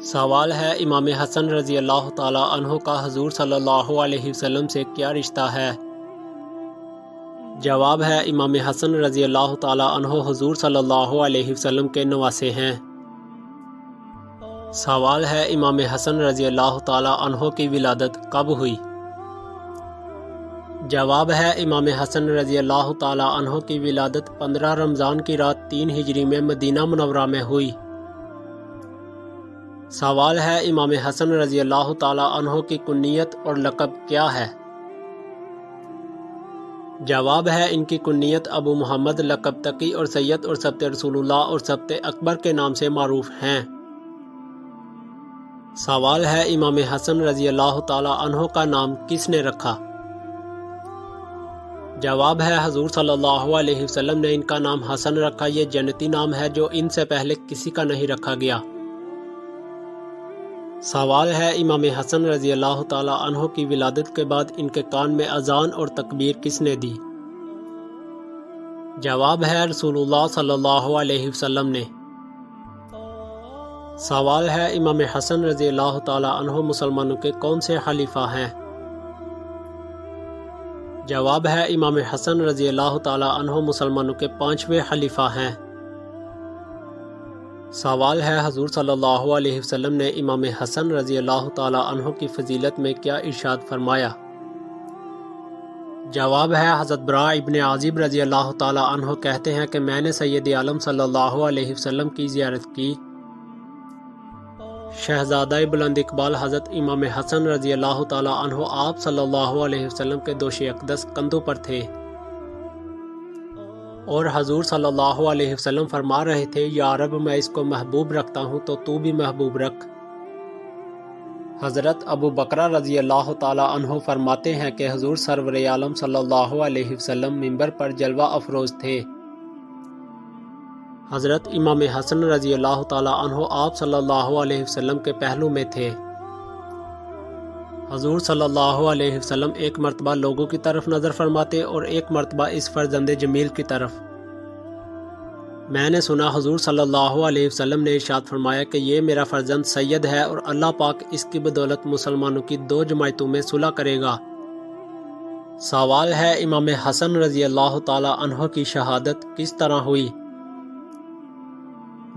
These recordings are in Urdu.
سوال ہے امام حسن رضی اللہ تعالی عنہ کا حضور صلی اللہ علیہ وسلم سے کیا رشتہ ہے؟ جواب ہے امام حسن رضی اللہ تعالی عنہ حضور صلی اللہ علیہ وسلم کے نواسے ہیں۔ سوال ہے امام حسن رضی اللہ تعالی عنہ کی ولادت کب ہوئی؟ جواب ہے امام حسن رضی اللہ تعالی عنہ کی ولادت 15 رمضان کی رات 3 ہجری میں مدینہ منورہ میں ہوئی۔ سوال ہے امام حسن رضی اللہ تعالی عنہ کی کنیت اور لقب کیا ہے؟ جواب ہے ان کی کنیت ابو محمد، لقب تقی اور سید اور سبت رسول اللہ اور سبت اکبر کے نام سے معروف ہیں۔ سوال ہے امام حسن رضی اللہ تعالی عنہ کا نام کس نے رکھا؟ جواب ہے حضور صلی اللہ علیہ وسلم نے ان کا نام حسن رکھا۔ یہ جنتی نام ہے جو ان سے پہلے کسی کا نہیں رکھا گیا۔ سوال ہے امام حسن رضی اللہ تعالی عنہ کی ولادت کے بعد ان کے کان میں اذان اور تکبیر کس نے دی؟ جواب ہے رسول اللہ صلی اللہ علیہ وسلم نے۔ سوال ہے امام حسن رضی اللہ تعالی عنہ مسلمانوں کے کون سے خلیفہ ہیں؟ جواب ہے امام حسن رضی اللہ تعالی عنہ مسلمانوں کے 5ویں خلیفہ ہیں۔ سوال ہے حضور صلی اللہ علیہ وسلم نے امام حسن رضی اللہ تعالی عنہ کی فضیلت میں کیا ارشاد فرمایا؟ جواب ہے حضرت براء ابن عازب رضی اللہ تعالی عنہ کہتے ہیں کہ میں نے سید عالم صلی اللہ علیہ وسلم کی زیارت کی۔ شہزادہ بلند اقبال حضرت امام حسن رضی اللہ تعالی عنہ آپ صلی اللہ علیہ وسلم کے دوش اقدس کندھوں پر تھے اور حضور صلی اللہ علیہ وسلم فرما رہے تھے، یا رب میں اس کو محبوب رکھتا ہوں تو تو بھی محبوب رکھ۔ حضرت ابو بکر رضی اللہ تعالی عنہ فرماتے ہیں کہ حضور سرور عالم صلی اللہ علیہ وسلم منبر پر جلوہ افروز تھے۔ حضرت امام حسن رضی اللہ تعالی عنہ آپ صلی اللہ علیہ وسلم کے پہلو میں تھے۔ حضور صلی اللہ علیہ وسلم ایک مرتبہ لوگوں کی طرف نظر فرماتے اور ایک مرتبہ اس فرزند جمیل کی طرف۔ میں نے سنا حضور صلی اللہ علیہ وسلم نے ارشاد فرمایا کہ یہ میرا فرزند سید ہے اور اللہ پاک اس کی بدولت مسلمانوں کی 2 جماعتوں میں صلح کرے گا۔ سوال ہے امام حسن رضی اللہ تعالی عنہ کی شہادت کس طرح ہوئی؟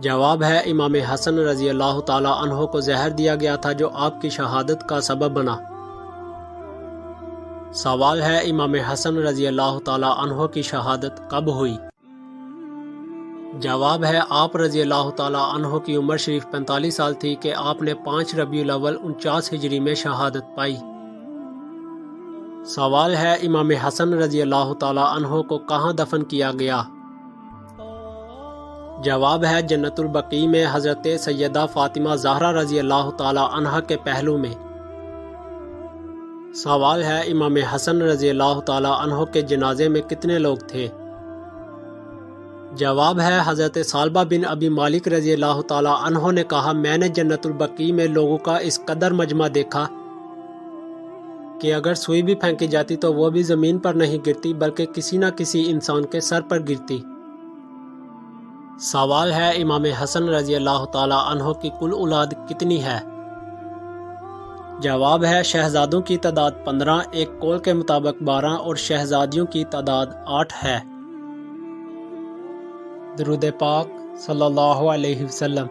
جواب ہے امام حسن رضی اللہ تعالی عنہ کو زہر دیا گیا تھا جو آپ کی شہادت کا سبب بنا۔ سوال ہے امام حسن رضی اللہ تعالی عنہ کی شہادت کب ہوئی؟ جواب ہے آپ رضی اللہ تعالی عنہ کی عمر شریف 45 سال تھی کہ آپ نے 5 ربیع الاول 49 ہجری میں شہادت پائی۔ سوال ہے امام حسن رضی اللہ تعالی عنہ کو کہاں دفن کیا گیا؟ جواب ہے جنت البقیع میں حضرت سیدہ فاطمہ زہرا رضی اللہ تعالی عنہ کے پہلو میں۔ سوال ہے امام حسن رضی اللہ تعالی عنہ کے جنازے میں کتنے لوگ تھے؟ جواب ہے حضرت ثعلبہ بن ابی مالک رضی اللہ تعالی عنہ نے کہا، میں نے جنت البقیع میں لوگوں کا اس قدر مجمع دیکھا کہ اگر سوئی بھی پھینکی جاتی تو وہ بھی زمین پر نہیں گرتی بلکہ کسی نہ کسی انسان کے سر پر گرتی۔ سوال ہے امام حسن رضی اللہ تعالی عنہ کی کل اولاد کتنی ہے؟ جواب ہے شہزادوں کی تعداد 15، ایک قول کے مطابق 12 اور شہزادیوں کی تعداد 8 ہے۔ درود پاک صلی اللہ علیہ وسلم۔